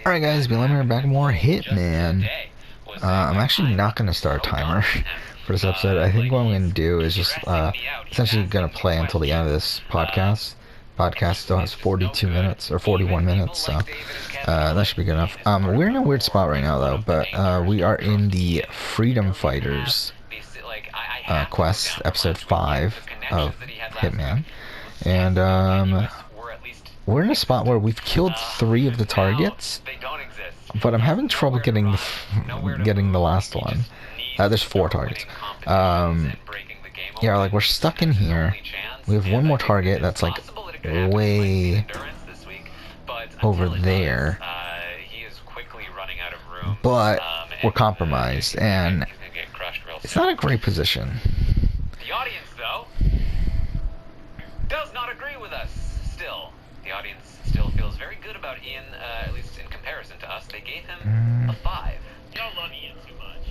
Alright guys, Bill here, back more Hitman. I'm actually not going to start a timer for this episode. I think what I'm going to do is just essentially going to play until the end of this podcast. Podcast still has 42 minutes, or 41 minutes, so that should be good enough. We're in a weird spot right now though, but we are in the Freedom Fighters quest, episode 5 of Hitman. And we're in a spot where we've killed 3 of the targets, but I'm having trouble getting the last one. There's 4 targets. Yeah, like we're stuck in here. We have one more target that's like way over there, but we're compromised, and it's not a great position. The audience, though, does not agree with us still. The audience still feels very good about Ian, at least in comparison to us. They gave him a 5. Y'all love Ian too much.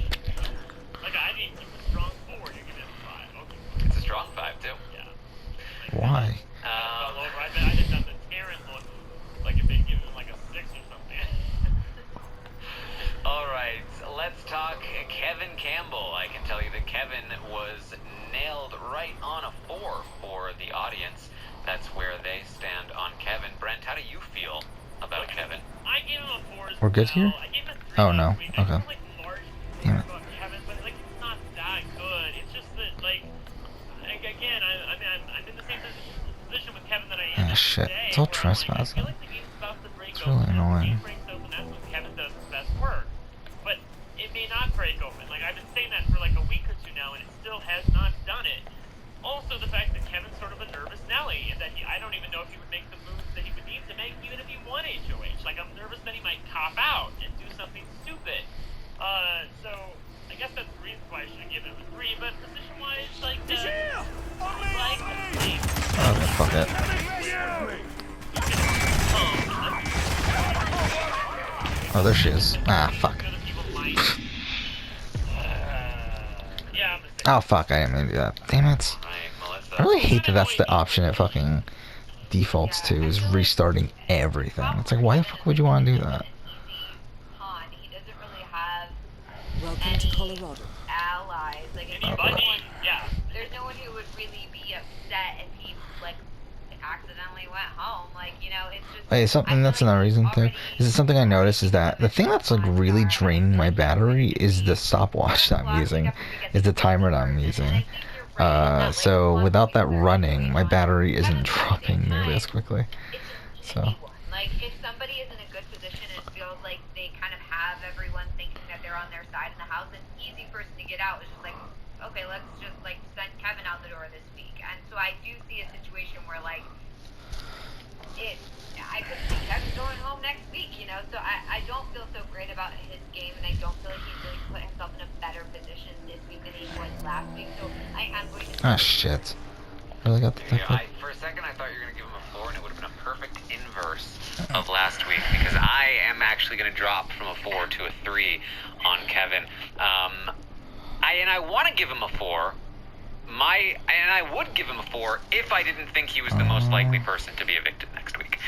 Like, I didn't give him a strong 4, you give him a 5. Okay. It's a strong 5, too. Yeah. Why? I just thought that Taryn looked like if they'd given him like a 6 or something. Alright, let's talk Kevin Campbell. I can tell you that Kevin was nailed right on a 4 for the audience. That's where they stand on Kevin. Brent, how do you feel about Kevin? I gave him a 4 as We're good here? I gave him a 3 Oh no. Okay. Damn it. Kevin, but like it's not that good. It's just that like again, I'm in the same position with Kevin that I am. Ah, shit. Today, It's all where, trespassing. I feel like the game's about to break It's really open. annoying. The game breaks open, that's when Kevin does his best work. But it may not break open. Like I've been saying that for like a week or 2 now, and it still has not done it. Also, the fact that Kevin's sort of a nervous Nelly, and that I don't even know if he would make the moves that he would need to make, even if he won HOH. Like, I'm nervous that he might cop out and do something stupid. So, I guess that's the reason why I should give him a 3, but position-wise, like, Okay, fuck it. Oh, there she is. Ah, fuck. Oh, fuck, I didn't mean to do that. Damn it. I really hate that that's the option it fucking defaults to, is restarting everything. It's like, why the fuck would you want to do that? He doesn't really have Welcome to Colorado. allies. Like, Anybody? Yeah. there's no one who would really be upset if he, like, accidentally went home. Like, you know, it's just... Hey, something that's another reason too. Is it something I noticed is that the thing that's like really draining my battery is the stopwatch that I'm using, is the timer that I'm using. So without that running, my battery isn't dropping nearly as quickly. So. Like, if somebody is in a good position and feels like they kind of have everyone thinking that they're on their side in the house, an easy person to get out is just like, okay, let's just, like, send Kevin out the door this week. And so I do see a situation where, like, I could see Kevin going home next week, you know? So I don't feel so great about his game, and I don't feel like he's really put himself in a better position this week than he was last week. So I am going to... Ah, shit. Really got the For a second, I thought you were going to give him a 4, and it would have been a perfect inverse of last week, because I am actually going to drop from a 4 to a 3 on Kevin. I want to give him a 4. And I would give him a 4 if I didn't think he was the most likely person to be evicted next week.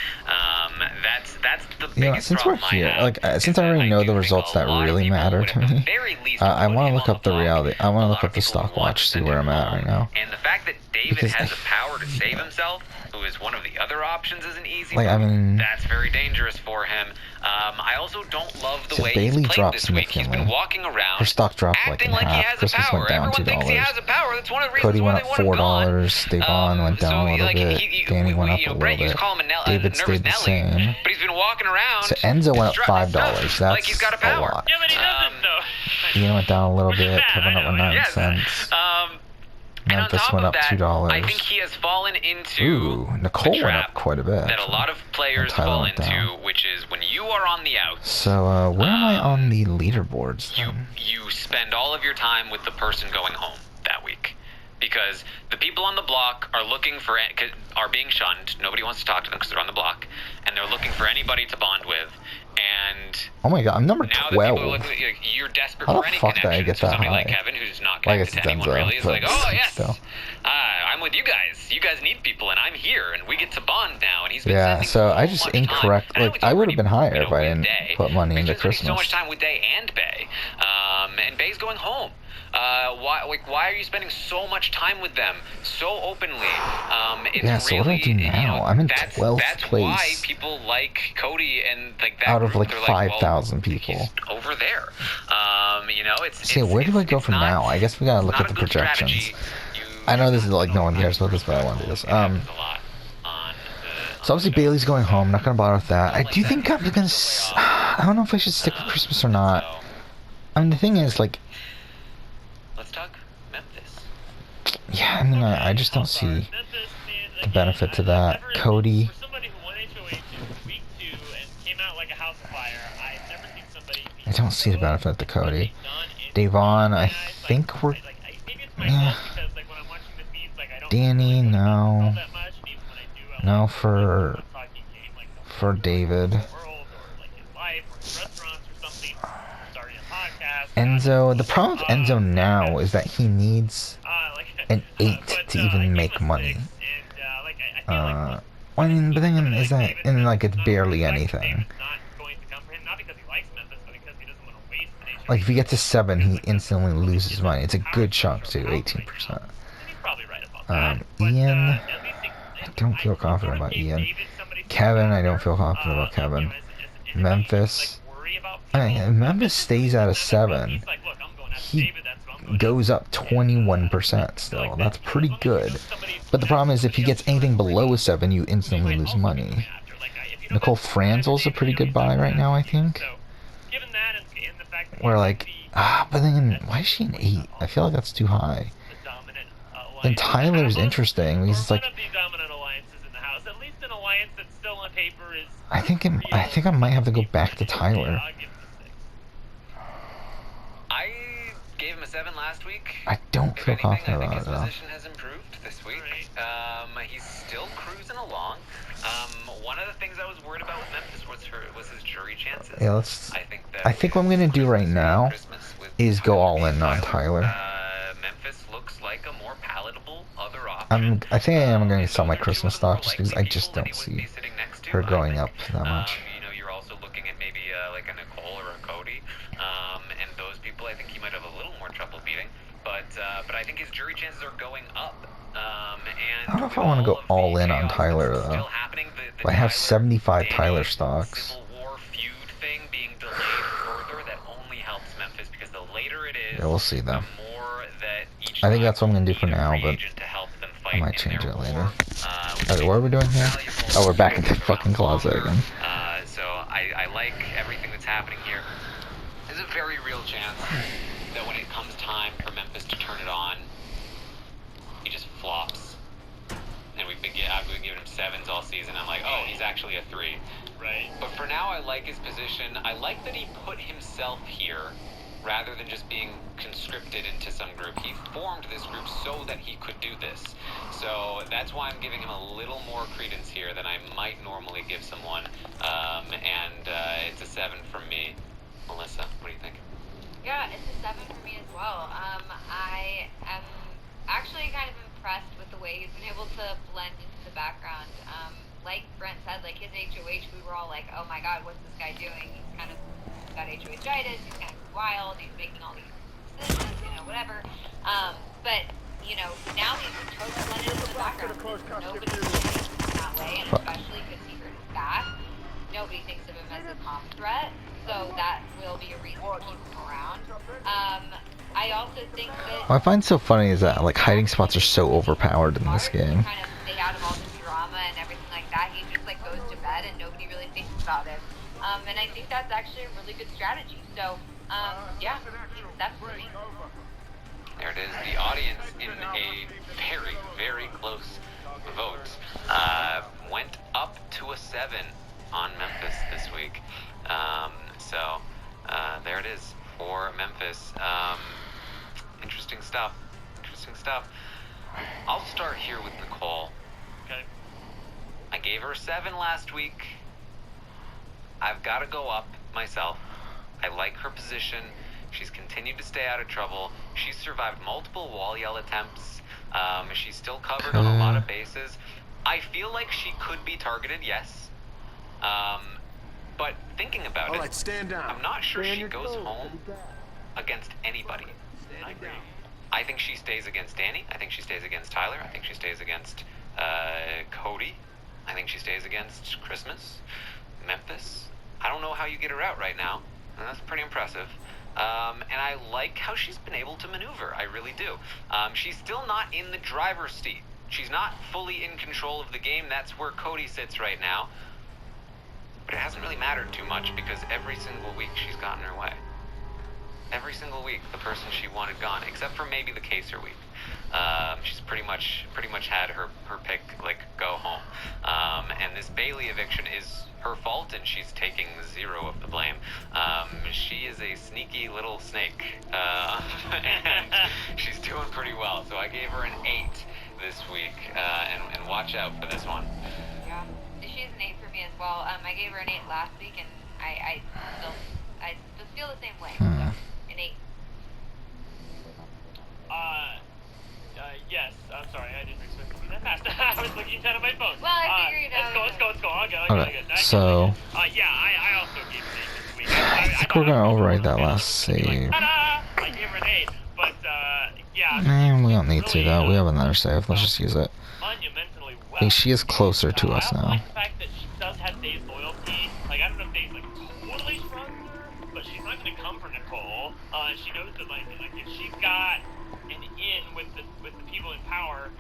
That's the biggest since we're problem here, I have, like, since I already know the results that really matter to me, I want to look up the reality. I want to look up the stopwatch, see where I'm at right now. And the fact that David has the power to save himself, who is one of the other options, isn't easy. Like, I mean, that's very dangerous for him. I also don't love the way Bailey he's played dropped this week. He's been significantly. walking around, Her stock dropped like in acting like he half. has a Christmas power. went down Everyone thinks he $2. has a power. That's one of the reasons Cody why went they up want him gone. $4. Devon went down a little bit. Danny went up a little Brent used bit. to call him a David nervous stayed the Nelly, same. but he's been walking around. So Enzo went up $5. That's like he's got a power. lot. Yeah, but he doesn't, though. Ian went down a little Which is bit. bad, Kevin I up with know, 9 Yes. cents. And on Memphis top went of up that, $2. I think he has fallen into Ooh, Nicole the went trap up quite a bit. that a lot of players Tyler fall went into, down. which is when you are on the outs. So, where am I on the leaderboards then? You spend all of your time with the person going home that week, because the people on the block are looking for are being shunned. Nobody wants to talk to them because they're on the block, and they're looking for anybody to bond with. And oh my god, I'm number now 12. that people are looking, you're desperate How for the any fuck did I connection. get So that somebody like high? Kevin, who's not Well, I connected guess to it's anyone Enzo, really, is but like, oh yes, still. I'm with you guys. You guys need people, and I'm here, and we get to bond now. And he's been Yeah, spending so I so just much incorrect. time. Like, I would have been higher if I with didn't Day. put money We've into been spending so Christmas. much time with Day and Bay, and Bay's going home. Why are you spending so much time with them so openly? It's Yeah, so what do I do now? I'm in 12th that's why place. people like Cody and like that Out of group. like They're 5,000 well, people. he's over there. See, where do I go from now? I guess we gotta look at the projections. I know this is like no one cares about this, but I want to do this. So obviously Bailey's going home. Not gonna bother with that. I do think I'm gonna. I don't know if I should stick with Christmas or not. I mean, the thing is, like, let's talk Memphis. yeah, I mean, I just don't see the benefit to that. Cody. For somebody who won HOH in week 2 and came out like a house of fire, I've never seen somebody. I don't see the benefit to Cody. Davon, I think we're. Yeah. Danny, no. No for David. Enzo, the problem with Enzo now is that he needs an 8 to even make money. I mean, but then is that, and like it's barely anything. Like if he gets a 7, he instantly loses money. It's a good chunk too, 18%. Ian, I don't feel confident about Ian. Kevin, I don't feel confident about Kevin. Memphis, I mean, if Memphis stays at a 7, he goes up 21% still. That's pretty good. But the problem is if he gets anything below a 7, you instantly lose money. Nicole Franzel's a pretty good buy right now, I think. We're like, but then why is she an 8? I feel like that's too high. Then Tyler's interesting because it's like, I think I might have to go back to Tyler. I gave him a 7 last week. I don't feel confident about it though. His position has improved this week. He's still cruising along. One of the things I was worried about with Memphis was his jury chances. Yeah, I think what I'm gonna do right now is go all in on Tyler. Memphis looks like a more palatable other option. I think I am gonna sell my Christmas stock just because I just don't see her going up that much. You're also looking at maybe like a Nicole or a Cody, and those people I think he might have a little more trouble beating. But I think his jury chances are going up. And I don't know if I want to go all in on Tyler though. I have 75 Tyler stocks. Civil War feud thing being delayed further, that only helps Memphis because the later it is, Yeah, we'll see though. the more that each I think that's what I'm gonna do for now, but to help them I might change it later. Okay, what are we doing here? Oh, we're back into the fucking closet again. So I like everything that's happening here. There's a very real chance that when it comes time for Memphis to turn it on, he just flops. And I've been giving him 7s all season. I'm like, oh, he's actually a 3. Right. But for now, I like his position. I like that he put himself here rather than just being conscripted into some group. He formed this group so that he could do this. So that's why I'm giving him a little more credence here than I might normally give someone. It's a 7 from me. Melissa, what do you think? Yeah, it's a 7 for me as well. I am actually kind of impressed with the way he's been able to blend into the background. Like Brent said, like his HOH, we were all like, oh my god, what's this guy doing? He's kind of got HOH-itis, he's kind of wild, he's making all these decisions, whatever. But, now he's totally blended into the background. Nobody's thinking that way, and especially because he hurt his back. Nobody thinks of him as a top threat, so that will be a reason to keep him around. I also think that... What I find so funny is that, like, hiding spots are so overpowered in this game. Kind of stay out of all the drama and everything like that. He just, like, goes to bed and nobody really thinks about it. And I think that's actually a really good strategy. So, yeah, that's for me. There it is. The audience in a very, very close vote went up to a 7 on Memphis this week. There it is for Memphis. Interesting stuff. Interesting stuff. I'll start here with Nicole. Okay. I gave her a 7 last week. I've got to go up myself. I like her position. She's continued to stay out of trouble. She's survived multiple wall yell attempts. She's still covered on a lot of bases. I feel like she could be targeted, yes. But thinking about All it, right, stand down. I'm not sure she goes home against anybody. I agree. I think she stays against Danny. I think she stays against Tyler. I think she stays against Cody. I think she stays against Christmas, Memphis. I don't know how you get her out right now, and that's pretty impressive. And I like how she's been able to maneuver. I really do. She's still not in the driver's seat. She's not fully in control of the game. That's where Cody sits right now. But it hasn't really mattered too much because every single week she's gotten her way. Every single week, the person she wanted gone, except for maybe the Kaser week. She's pretty much had her pick, like, go home. And this Bailey eviction is her fault, and she's taking zero of the blame. She is a sneaky little snake, and she's doing pretty well. So I gave her an 8 this week, and watch out for this one. Yeah, she's an 8 for me as well. I gave her an 8 last week, and I still feel the same way. So an 8. Yes. I'm sorry. I didn't expect it to be that fast. I was looking down at my phone. Well, I figured Let's go. I'll go. Okay, so Yeah, I also gave her an 8 this week. I think we're gonna override that last save. Ta-da! I gave her an 8, but yeah. We don't need to though. We have another save. Let's just use it. Monumentally well. I think she is closer to us I also now. like the fact that she does have Dave's loyalty. Like, I don't know if Dave like totally trusts her, but she's not gonna come for Nicole. She knows that like if she's got an in with the people in power,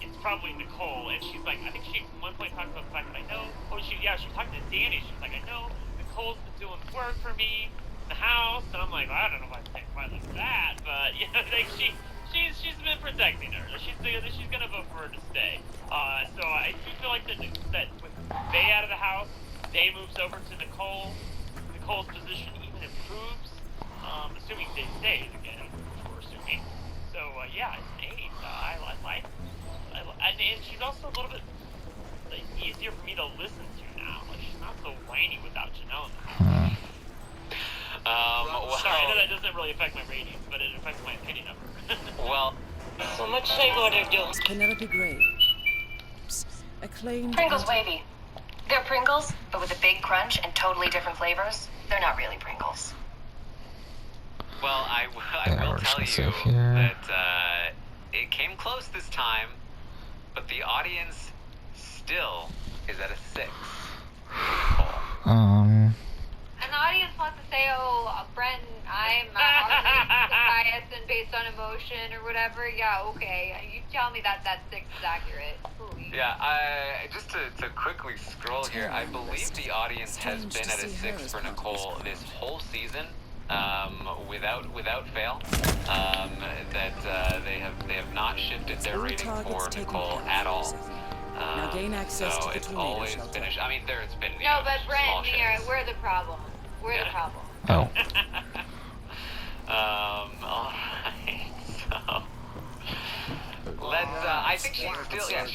it's probably Nicole. And she's like, I think she at one point talked about the fact that I know. She was talking to Danny. She was like, I know Nicole's been doing work for me in the house, and I'm like, well, I don't know if I think quite like that, but you know, like she's been protecting her. She's gonna vote for her to stay. So I do feel like that with Bay out of the house, Day moves over to Nicole. Nicole's position even improves, assuming Day stays again, which we're assuming. So yeah, it's an 8. I like it. And she's also a little bit easier for me to listen to now. Like, she's not so whiny without Janelle now. Well, Sorry, I know that doesn't really affect my ratings, but it affects my opinion of her. well, So much say what they're doing. Penelope Gray. Acclaimed. Pringles wavy. They're Pringles, but with a big crunch and totally different flavors. They're not really Pringles. well, I Yeah, will we're just tell gonna you save here. that it came close this time, but the audience still is at a 6. And the audience wants to say, oh, Brent, I'm biased and based on emotion or whatever. Yeah, okay. You tell me that 6 is accurate. Please. Yeah, just to quickly scroll here, I believe the audience has been at a 6 for Nicole this whole season, without fail. That they have not shifted their rating for Nicole at all. Now gain access so to the it's tornado always shelter. finished. I mean, there's been No, but small Brent, shifts. we're the problem. We're the problem. Oh. Alright, so let's I think she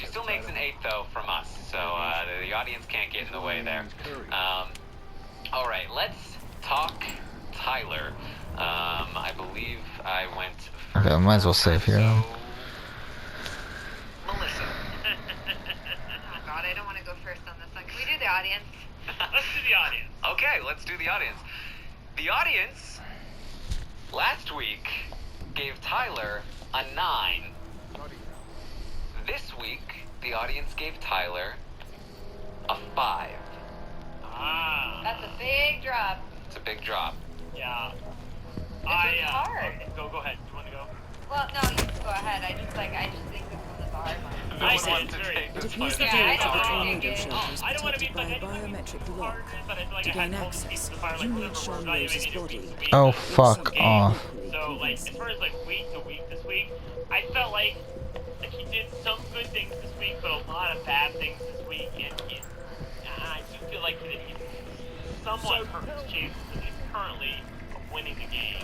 still makes an 8 though from us. So the audience can't get in the way there. Alright, let's talk Tyler. I believe I went first. Okay, might as well save here then. So, Melissa. Oh God, I don't want to go first on this one. Can we do the audience? Let's do the audience. Okay, let's do the audience. The audience last week gave Tyler a 9. This week, the audience gave Tyler a 5. Ah. That's a big drop. It's a big drop. Yeah. This one's hard. Go ahead. Do you want to go? Well, no, you can go ahead. I just think this one is a hard one. Who I wants did, to very take It this appears one? the Yeah, I door to the don't tornado think it- shelter is I don't want to be protected by a biometric lock. but I feel like To I had gain told access, people the fire, like, you whatever need we're Sean evaluating Rose's it week body. to week. Oh, It was fuck okay. off. So, like, as far as, like, week to week this week, I felt like he did some good things this week, but a lot of bad things this week, and I do feel like that he's somewhat hurt his chances at least currently of winning the game.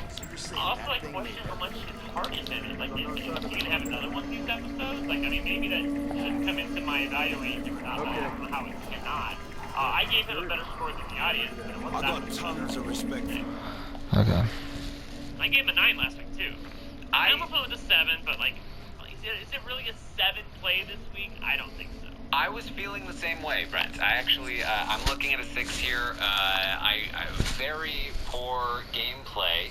I also, like, question how much his heart is in it. Like, is he going to have another one of these episodes? Like, I mean, maybe that shouldn't come into my evaluation or not. I don't know how it cannot. I gave him a better score than the audience, but it I wasn't got that tons of respect for you. Okay. I gave him a 9 last week, too. I almost went with a 7, but, like, well, he's is it really a 7 play this week? I don't think so. I was feeling the same way, Brent. I actually, I'm looking at a 6 here. I very poor gameplay,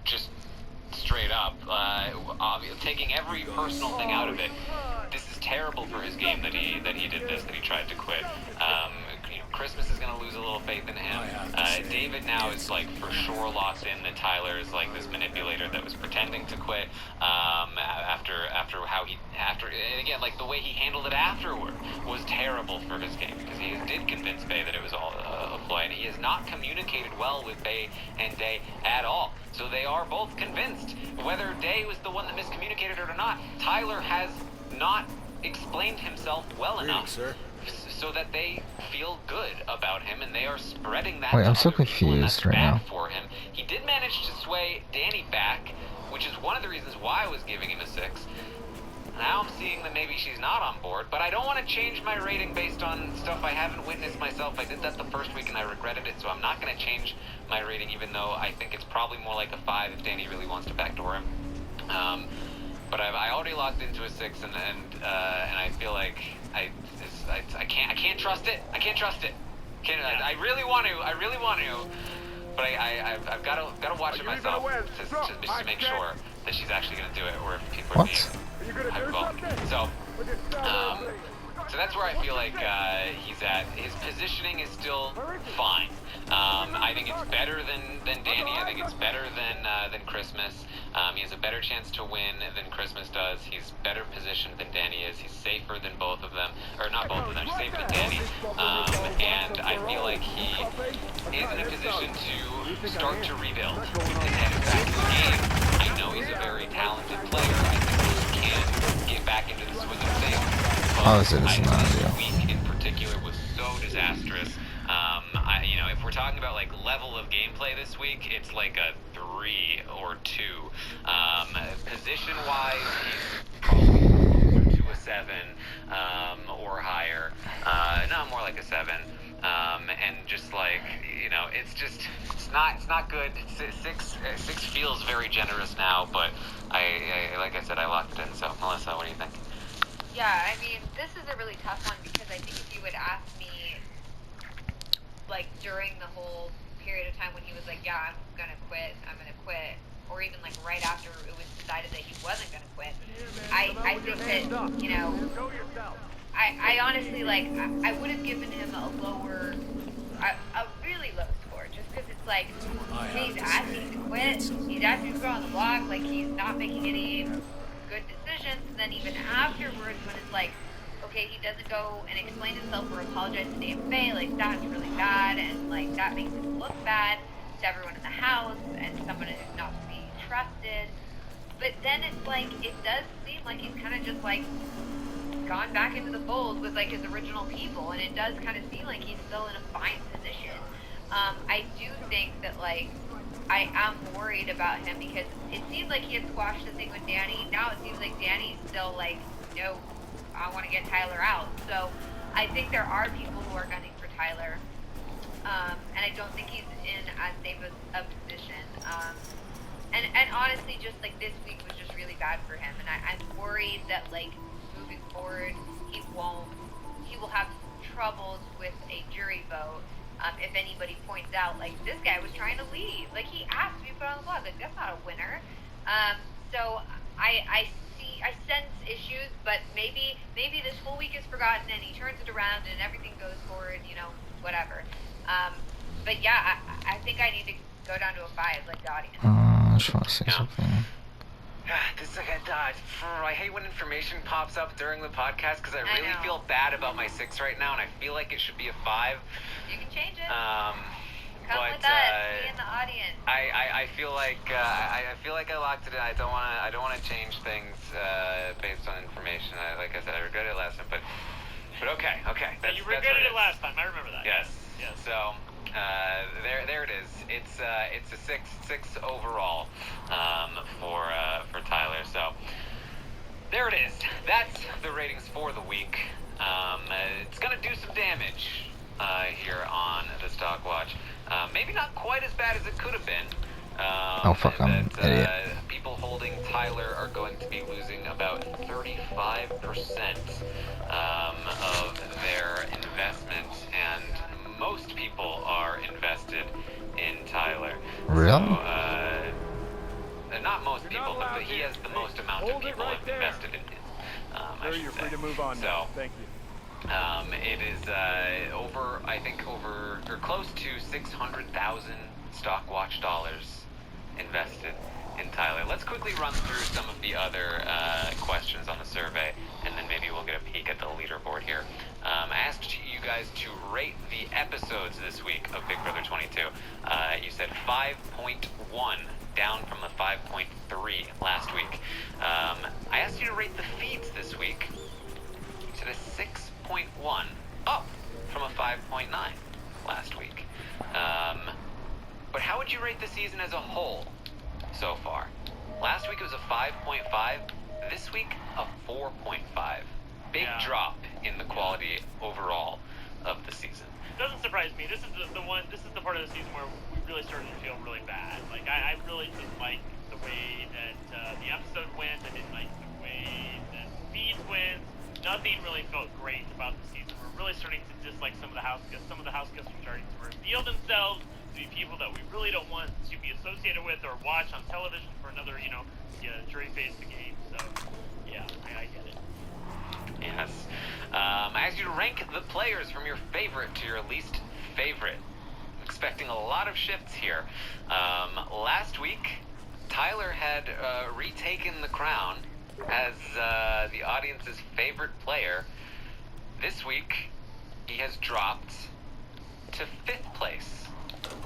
just straight up. Taking every personal thing out of it. This is terrible for his game that he did this, that he tried to quit. Christmas is going to lose a little faith in him. David now is like for sure locked in that Tyler is like this manipulator that was pretending to quit. And again, like the way he handled it afterward was terrible for his game, because he did convince Bay that it was all a ploy, and he has not communicated well with Bay and Day at all. So they are both convinced. Whether Day was the one that miscommunicated or not, Tyler has not explained himself well enough. Sir. So that they feel good about him, and they are spreading that. Wait, I'm to so other people, and that's confused right bad now. for him. He did manage to sway Danny back, which is one of the reasons why I was giving him a 6. Now I'm seeing that maybe she's not on board, but I don't want to change my rating based on stuff I haven't witnessed myself. I did that the first week and I regretted it, so I'm not going to change my rating, even though I think it's probably more like a 5 if Danny really wants to backdoor him. But I already locked into a 6, and I feel like I can't trust it. I can't trust it. I really want to, but I've got to watch it myself just to make sure that she's actually going to do it, or if people are being hyperbolic. So that's where I feel like he's at. His positioning is still fine. I think it's better than Danny. I think it's better than Christmas. He has a better chance to win than Christmas does. He's better positioned than Danny is. He's safer than both of them, or not both of them. He's safer than Danny. And I feel like he is in a position to start to rebuild. With his head back in the game. I know he's a very talented player. I think he can get back into the swing of things. Obviously, this is not ideal. This week in particular was so disastrous. If we're talking about like level of gameplay this week, it's like a 3 or 2. Position-wise, he's probably to a 7 or higher. No, more like a 7. And just like it's not good. 6 feels very generous now, but I like I said, I locked it in. So Melissa, what do you think? Yeah, I mean, this is a really tough one, because I think if you would ask me, like, during the whole period of time when he was like, yeah, I'm gonna quit, or even, like, right after it was decided that he wasn't gonna quit, I think that, I honestly, like, I would have given him a really low score, just because it's like, he's asking to quit, he's asking to go on the block, like, he's not making any good decisions, and then even afterwards when it's like, okay, he doesn't go and explain himself or apologize to Dave Faye, like, that's really bad, and like that makes him look bad to everyone in the house and someone who's not to be trusted. But then it's like, it does seem like he's kind of just like gone back into the fold with like his original people, and it does kind of seem like he's still in a fine position. I do think that, like, I am worried about him, because it seems like he had squashed the thing with Danny. Now it seems like Danny's still like, no, I want to get Tyler out. So I think there are people who are gunning for Tyler, and I don't think he's in as safe a position. And honestly, just like this week was just really bad for him, and I'm worried that like moving forward, he will have troubles with a jury vote. If anybody points out, like, this guy was trying to leave, like, he asked to be put on the block, like, that's not a winner. So I sense issues, but maybe this whole week is forgotten and he turns it around and everything goes forward, whatever. But yeah, I think I need to go down to a 5, like the audience. I just want to say something. I hate when information pops up during the podcast, because I really feel bad about my 6 right now, and I feel like it should be a 5. You can change it. Come with us, be in the audience. I feel like I locked it in. I don't want to change things based on information. Like I said, I regret it last time, but okay. You regretted it last time. I remember that. Yes. So there it is. It's a 6 overall for Tyler. So there it is. That's the ratings for the week. It's gonna do some damage here on the Stock Watch. Maybe not quite as bad as it could have been, Oh fuck, I'm an idiot. People holding Tyler are going to be losing about 35% of their investment, and most people are invested in Tyler. Really? So, not most people, but he has the most amount of people invested in him. I should You're say. free to move on So, now. Thank you. it is over or close to 600,000 stock watch dollars invested in Tyler. Let's quickly run through some of the other questions on the survey, and then maybe we'll get a peek at the leaderboard here. I asked you guys to rate the episodes this week of Big Brother 22. You said 5.1, down from the 5.3 last week. I asked you to rate the feeds this week. You said a 6.1, up from a 5.9 last week. But how would you rate the season as a whole so far? Last week it was a 5.5. This week, a 4.5. Big drop in the quality overall of the season. Doesn't surprise me. This is the part of the season where we really started to feel really bad. Like, I really didn't like the way that the episode went. I didn't like the way that the feeds went. Nothing really felt great about the season. We're really starting to dislike some of the house guests. Some of the house guests are starting to reveal themselves to be people that we really don't want to be associated with or watch on television for another, jury phase the game. So, yeah, I get it. Yes. I asked you to rank the players from your favorite to your least favorite. I'm expecting a lot of shifts here. Last week, Tyler had retaken the crown as the audience's favorite player. This week, he has dropped to 5th place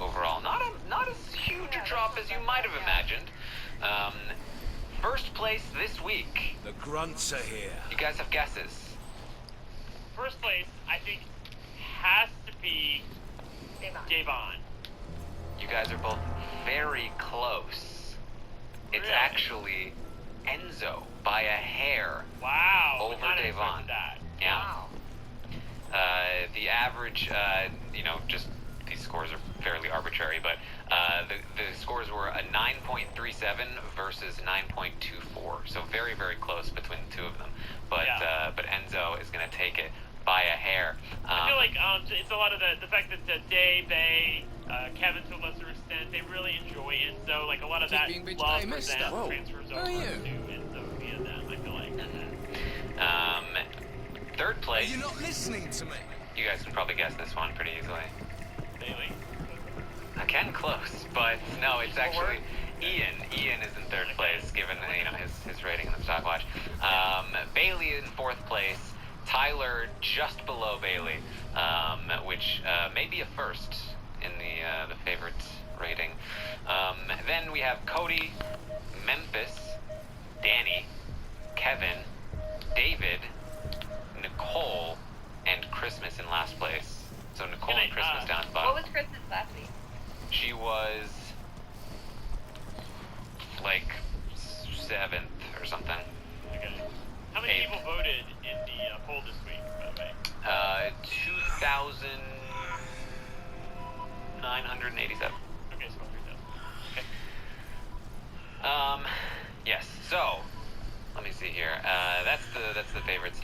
overall. Not as huge a drop as you might have imagined. First place this week. The grunts are here. You guys have guesses? First place, I think, has to be Davon. You guys are both very close. It's Really? actually Enzo by a hair. Wow. Over not Davon. expected that. Yeah. Wow. The average, just these scores are fairly arbitrary, but the scores were a 9.37 versus 9.24, so very, very close between the two of them. But but Enzo is going to take it by a hair. I feel like it's a lot of the fact that Dave, Bay, Kevin to a lesser extent, they really enjoy Enzo. Like a lot of that Keeping love between for mister. them Whoa. transfers Where over are to you? Enzo via them. I feel like. Third Are place. you not listening to me? You guys can probably guess this one pretty easily. Bailey. Again, close, but no, it's actually Ian. Ian is in 3rd place, given his rating in the stock watch. Bailey in 4th place. Tyler just below Bailey, which may be a first in the favorites rating. Then we have Cody, Memphis, Danny, Kevin, David, Nicole, and Christmas in last place. So Nicole and Christmas down at the bottom. What was Christmas last week? She was like 7th or something. Okay. How many 8th. people voted in the poll this week, by the way? 2,987. Okay, so 3,000. Okay. Yes. So, let me see here. That's the favorites.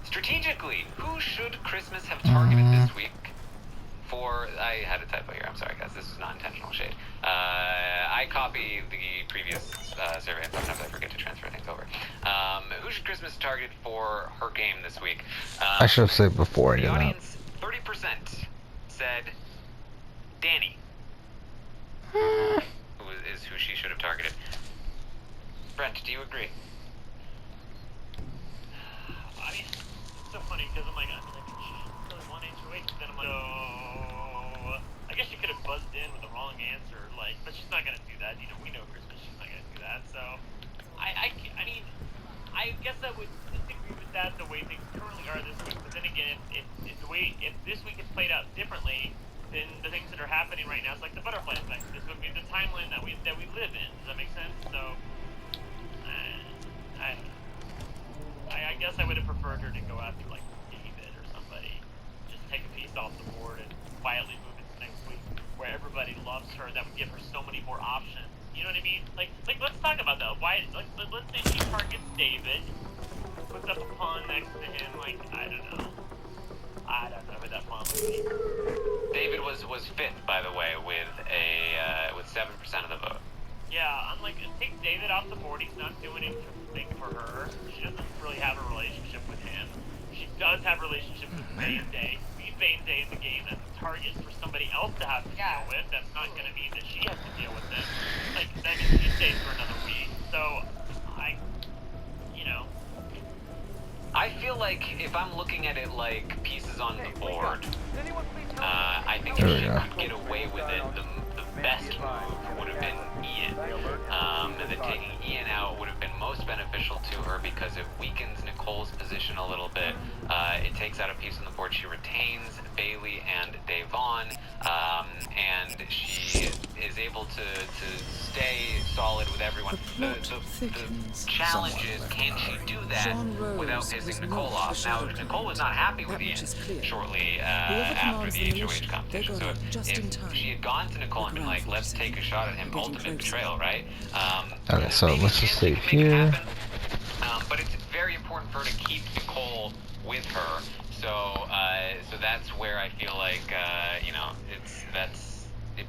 Strategically, who should Christmas have targeted this week? I had a typo here. I'm sorry, guys. This is not intentional shade. I copy the previous survey, and sometimes I forget to transfer things over. Who should Christmas target for her game this week? I should have said before I The did that. audience, 30% said Danny, who is who she should have targeted. Brent, do you agree? I mean, it's so funny because I'm like, I really want HOH, but then I'm like, no. I guess she could have buzzed in with the wrong answer, but she's not gonna do that. We know Christmas, she's not gonna do that. So, I mean, I guess I would disagree with that the way things currently are this week. But then again, if this week is played out differently, then the things that are happening right now is like the butterfly effect. This would be the timeline that we live in. Does that make sense? So, I guess I would have preferred her to go after David or somebody, just take a piece off the board and quietly move into next week. where everybody loves her, that would give her so many more options. You know what I mean? Like let's talk about that. Why? Let's say she targets David, puts up a pawn next to him. Like I don't know who that pawn would be. David was fifth, by the way, with 7% of the vote. Yeah, I'm like, take David off the board. He's not doing anything for her. She doesn't really have a relationship with him. She does have a relationship with Day. Leave Day in the game as a target for somebody else to have to deal with. That's not going to mean that she has to deal with it. Like, that means she stays for another week. So, I feel like if I'm looking at it like pieces on the board, I think if she could get away with it, the best move would have been Ian. That taking Ian out would have been most beneficial to her because it weakens Nicole's position a little bit. It takes out a piece on the board. She retains Bailey and Davon, and she is able to stay solid with everyone. The challenge is, can she do that without pissing Nicole off? Now, Nicole was not happy with Ian shortly after the HOH competition. So if she had gone to Nicole and been like, let's take a shot at him, ultimate betrayal, right? Okay, so let's just save here. But it's very important for her to keep Nicole with her. So that's where I feel like,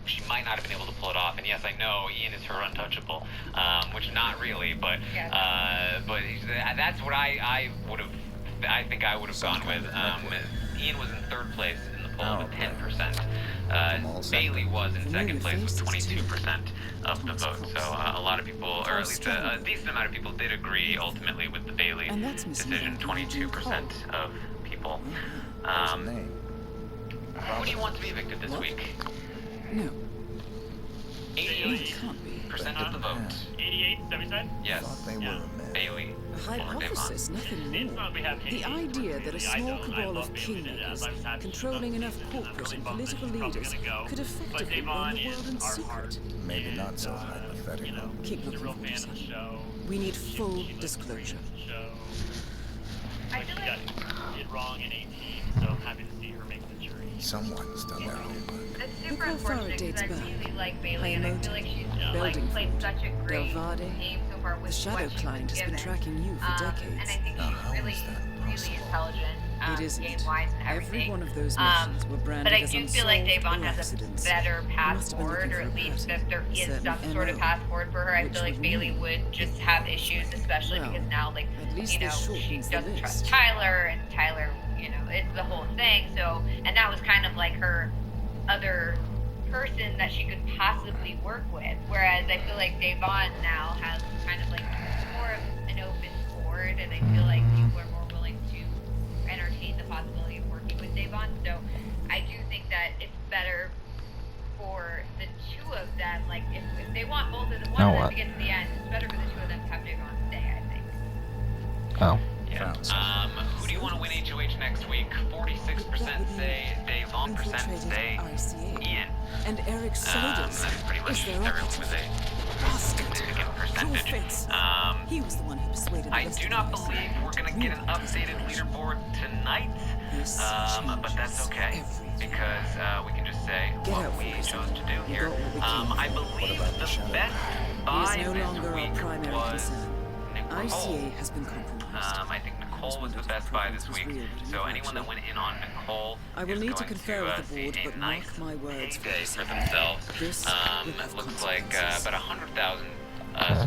she might not have been able to pull it off. And yes, I know Ian is her untouchable, which not really, but that's what I think I would have gone with. Ian was in third place in the poll with 10%. Bailey was in second place with 22% of the vote. So a lot of people, or at least a decent amount of people, did agree ultimately with the Bailey decision. 22% of people. Who do you want to be evicted this week? No. 88% of the vote. 88, is that what you said? Yes. Bailey. A hypothesis, nothing more. The idea that a small cabal of kingmakers, controlling enough corporate and political leaders, could effectively own the world in secret. Maybe not so hypothetical. Keep looking for it. We need full disclosure. I feel like did wrong in 18, so I'm happy to see her make the jury. Someone's done their homework. it's Look super how far unfortunate it dates because I back. really like Bailey and I feel like she's Building played such a great Del Vade. game so far with The shadow what she client was has been given. tracking you for And I decades. think Now, she's how really, is that really possible? intelligent, It isn't. game-wise and Every everything. one of those missions were branded But I as do feel like unsolved Davon or has a accidents. better You path must have been forward, looking or for at a least pattern, that there a is certain some sort of MO, path forward for her. I which feel like would Bailey mean- would just have issues, especially Well, because now, like, at least you know, this she shortens the doesn't trust list. Tyler, and Tyler, you know, it's the whole thing. So, and that was kind of like her other person that she could possibly work with. Whereas I feel like Davon now has kind of like more of an open board, and I feel like people are more willing to entertain the possibility of working with Davon. So I do think that it's better for the two of them. Like if they want both of them, one of them to get to the end, it's better for the two of them to have Davon stay, I think. Oh. Yeah. Who do you want to win HOH next week? 46% say Davon, percent say Ian. And Eric Solders That's pretty much is their everyone operative. with a Bastard. significant Your percentage. face. He was the one who persuaded the I rest do of not us. believe we're going to get an updated leaderboard tonight, This but that's changes okay everything. because we can just say Get what out we for a chose second. to do We here. got what we came for. I believe the best He buy is no this longer our week primary was concern. Nicole. ICA has been compromised. I think Nicole was the best buy this week. So anyone that went in on Nicole I will is need to going confer with the see board, a but nice mark my words for payday this. for themselves. This will have Looks like consequences. about 100,000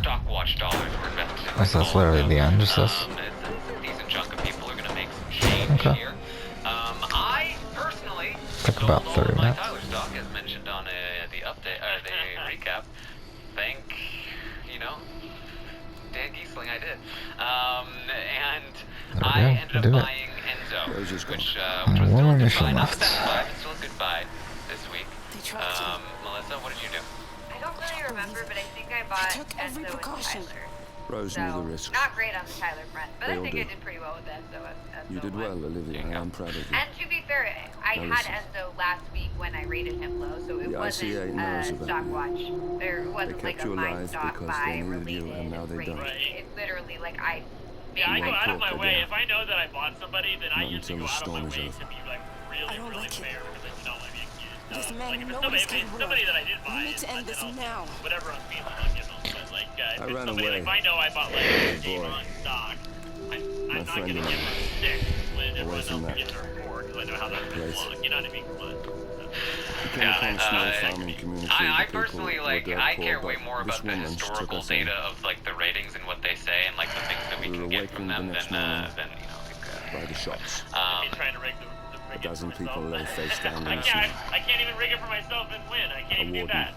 stockwatch dollars were invested in That's Nicole. literally the end, just this. It's a decent chunk of people are going to make some change Okay. here. I personally Took sold about all 30 of my minutes. Tyler stock, as mentioned on the update, the recap. Thank, Dan Giesling, I did. And There we I go. ended We up did it. buying Enzo, Roger's gone. which And was one still a good mission buy. Not left. the best buy, but still a good buy this week. They tracked him. Melissa, what did you do? I don't really remember, but I think I bought took every Enzo and precaution. Tyler. Rose So, knew the risks. not great on the Tyler front, but They I all think do. I did pretty well with Enzo. You did well, Olivia. I am proud of you. And to be fair, I Now had listen. Enzo last week when I rated him low, so it The wasn't ICA knows about stock you. watch. There They wasn't like kept a you my alive stock because buy they needed related you, and now they rating. don't. It's literally like I. Yeah, I go out of my Talk way. again. If I know that I bought somebody, then I Not usually until go the out of my storm is way over. to be like I really, don't really like it. fair because I know like This man like if it's knows somebody, it's somebody that I did We buy need to end this then now. whatever I'm feeling, I'll give them. But like, if I it's ran somebody away. like if I know I bought like Boy. Devon stock, I'm not friend gonna and give I. her a 6 when everyone Away else from that gives her a 4 because I know how that's gonna place. look. You know what I mean? Come on. I came upon a small farming community. I The people personally were like dirt I poor, care way but more this about the woman took historical us in. data of like the ratings and what they say and like the things that we We can were get from awakened them the next than morning you know like, by the shots. Me trying to rig A dozen people lay face down in I the can't. sea. I can't even rig it for myself and win. I can't even do warden. that.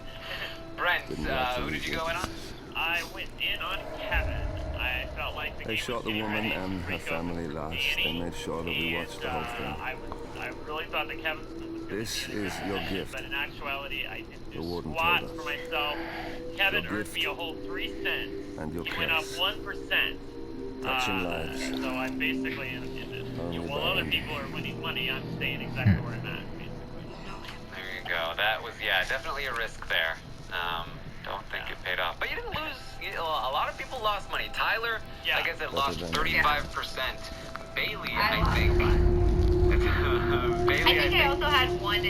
Brent, Didn't like to who did lose you it. go in on? I went in on Kevin. I felt like the They game shot was the getting woman ready to and her freak out family last. They Danny, made sure that we watched the whole thing. I really thought that Kevin was gonna This be in is that, your gift. But in actuality, I didn't The do warden squat told us. for myself. Kevin Your earned me gift a whole 3 cents. and your He went up curse. 1%. Touching lives. So I'm basically in Only while by other him. people are winning money, I'm staying exactly where I'm at. Basically. There you go. That was definitely a risk there. Don't think it paid off, but you didn't lose. A lot of people lost money. Tyler, like I said, lost 35%. Bailey, I think. Bailey, I think I also had one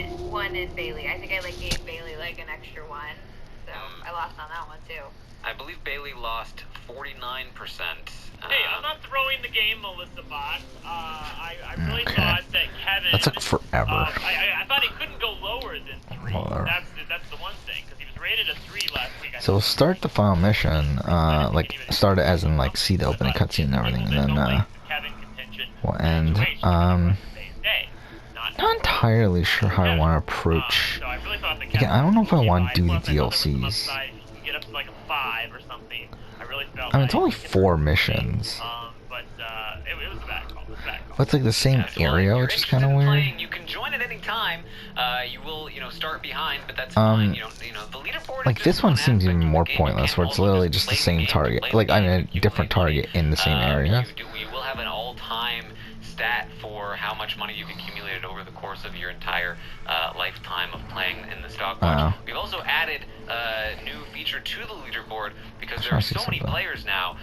in Bailey. I think I like gave Bailey like an extra one, so I lost on that one too. I believe Bailey lost 49%. Hey, I'm not throwing the game, Melissa Bot. I really thought that Kevin. That took forever. I thought he couldn't go lower than 3. That's the one thing, because he was rated a 3 last week. So we'll start the final mission, like start it as in like see the opening cutscene and everything, and then we'll end. Not entirely sure how I want to approach. Again, I don't know if I want to do the DLCs. I mean, it's only 4 missions. But it was a bad call. But it's like the same area, which is kind of weird. You can join at any time. You will, start behind, but that's fine. You know, the leaderboard. Like this one seems even more pointless, where it's literally just the same target. Like I mean, a different target in the same area. You will have an all-time stat for how much money you've accumulated over the course of your entire lifetime of playing in the stock watch. We've also added a new feature to the leaderboard because there are so many players now.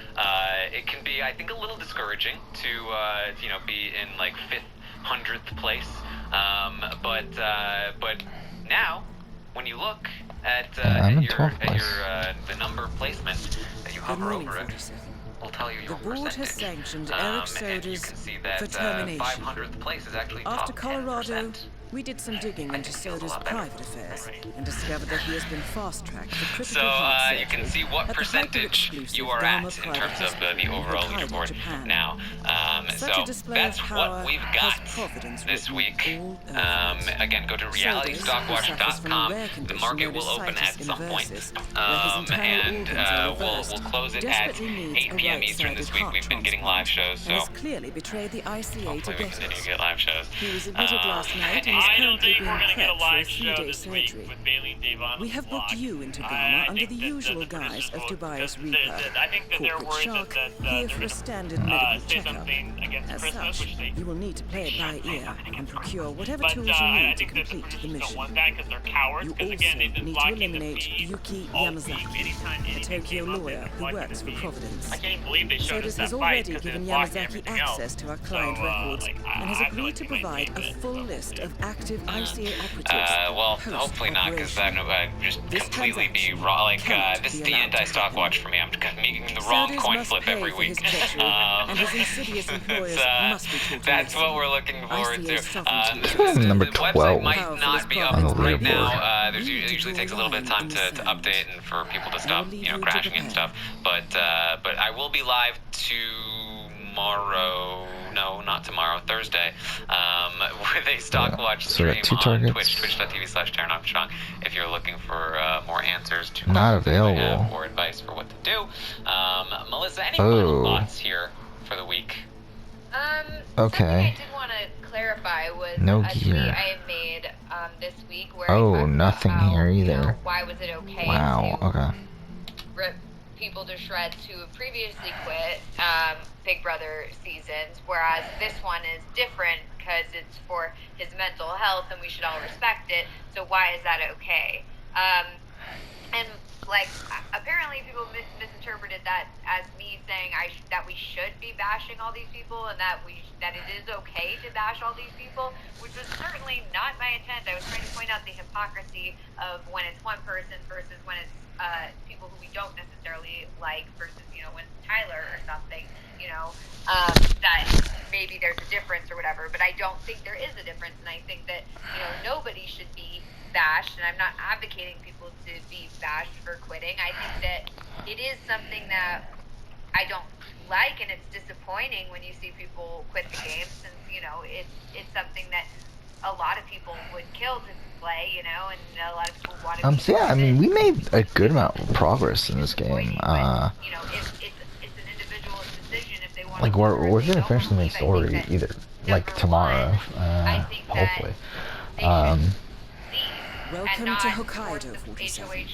It can be, I think, a little discouraging to be in like 100th place. But now, when you look at the number placement that you hover over it, will tell you your The board percentage. has sanctioned And Eric you Soder's can see that for termination. 500th place is actually After top Colorado, 10%. we did some digging into feels a Soder's lot better. private affairs and discovered that he has been fast-tracked for critical So heart you can surgery see what at the percentage hyper-exclusive you are Dharma at in Private terms of the Hospital overall in Hokkaido, leaderboard Japan. now. Such So a display that's of what power we've has got Providence this written week. all over it. Again, go to Soder, who suffers from a realitystockwatch.com. rare The condition market known will as open situs at some point. inversus, where his internal organs are We'll reversed, close it at desperately needs 8 a p.m. Eastern right-sided this week. heart We've been getting live transplant, shows, and so has clearly betrayed the ICA to hopefully we get continue us. to get live shows. He was admitted last night and is I don't currently think being we're gonna get a prepped for a live show 3-day this week surgery. with Bailey and Dave on We the have booked block. you into I Ghana under think the that usual the guise producers of will- Tobias that- Reaper, I think that they're corporate worried shark, that here they're for a gonna standard medical say checkup. something against As Christmas, such, which they you will need to play it by ear and procure whatever But tools you I need to think that the complete the producers don't mission. want that because they're cowards. You Because also again, they've been need to blocking the eliminate feed Yuki all week. Yamazaki, Anytime a anything Tokyo came up, lawyer they've been who blocking works the for feed. Providence. I can't even believe they showed us Sodas that has fight already because given it blocked Yamazaki everything access else. to our client So, records like, and has I feel agreed like to he might provide take a it, full so list we'll of active ICA operatives. Well, hopefully not, because that would just This completely be transaction raw. Like, cannot this be is the allowed to anti-stock happen. watch for me. I'm making the wrong Sodas coin must flip pay every for week. his treachery, and his insidious employers must be taught to That's listen. what we're looking forward ICA to. sovereignty. Number The 12 website might Powerful not as be Providence up on the right now. leaderboard. There's usually takes a little bit of time to update and for people to stop, crashing and stuff. But I will be live tomorrow. No, not tomorrow. Thursday. With a stock watch So we stream got 2 on targets. Twitch, twitch.tv/TarnokStrong. If you're looking for more answers to Not questions you might have available. or advice for what to do. Melissa, any final thoughts here for the week? Okay. Something I did want to clarify was No a tweet gear. I had made this week where Oh, I talked nothing about how, here you know, either. why was it okay Wow, to okay. rip people to shreds who have previously quit Big Brother seasons, whereas this one is different because it's for his mental health and we should all respect it. So why is that okay? And like apparently many people misinterpreted that as me saying that we should be bashing all these people and that it is okay to bash all these people, which was certainly not my intent. I was trying to point out the hypocrisy of when it's one person versus when it's people who we don't necessarily like versus, you know, when it's Tyler or something, you know, that maybe there's a difference or whatever, but I don't think there is a difference, and I think that, you know, nobody should be bashed, and I'm not advocating people to be bashed for quitting. I think that it is something that I don't like, and it's disappointing when you see people quit the game, since, you know, it's something that a lot of people would kill to play, you know, and a lot of people want to So yeah, I mean, we made a good amount of progress in this game. you know, it's an individual's decision if they want Like to we're gonna finish the main story either like tomorrow, hopefully. Welcome to Hokkaido 47.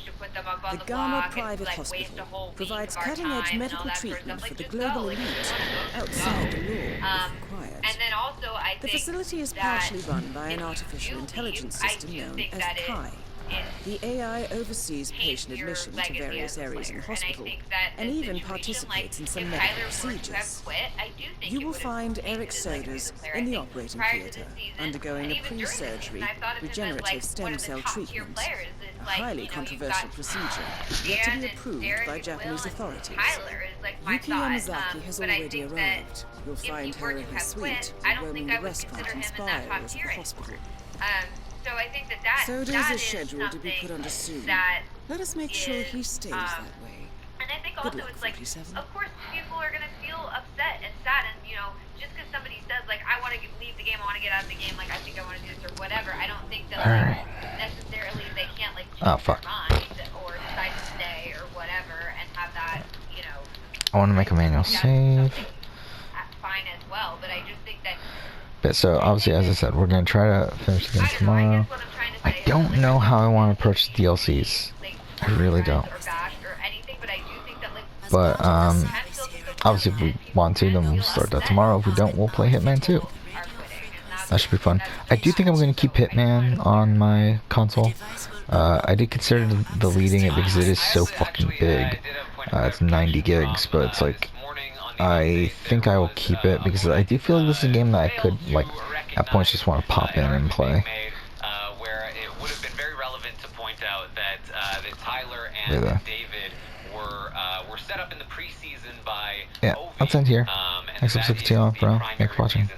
The Gama Private Hospital provides cutting-edge medical treatment for the global elite outside the law, if required. And then also, I The think facility is that partially run by an artificial intelligence system known as Kai. The AI oversees patient admission to various areas in the hospital and even participates in some medical procedures. You will find Eric Soders in the operating theatre, undergoing a pre-surgery regenerative stem cell treatment, a highly controversial procedure yet to be approved by Japanese authorities. Yuki Yamazaki has already arrived. You'll find her in her suite, roaming the restaurant and spa areas of the hospital. So I think that Soders is scheduled to be put under soon. Let us make sure he stays that way. And I think Good also luck, it's like, 47. of course, people are gonna feel upset and sad, and you know, just because somebody says like, I want to leave the game, I want to get out of the game, like I think I want to do this or whatever, I don't think that like, necessarily they can't like change their mind or decide to stay or whatever and have that, you know. I want to make a manual save. Fine as well, but I just think that. But so obviously, as I said, we're gonna try to finish the game tomorrow. I don't know how I want to approach the DLCs. I really don't. But obviously, if we want to, then we'll start that tomorrow. If we don't, we'll play Hitman 2. That should be fun. I do think I'm gonna keep Hitman on my console. I did consider deleting it because it is so fucking big. It's 90 gigs, but it's like, I think I will keep it because I do feel like this is a game that I could, like, at points just want to pop in and play. Where it would have been very relevant to point out that that Tyler and David were set up in the preseason by yeah, let's end here. Thanks for watching, bro. Thanks for watching.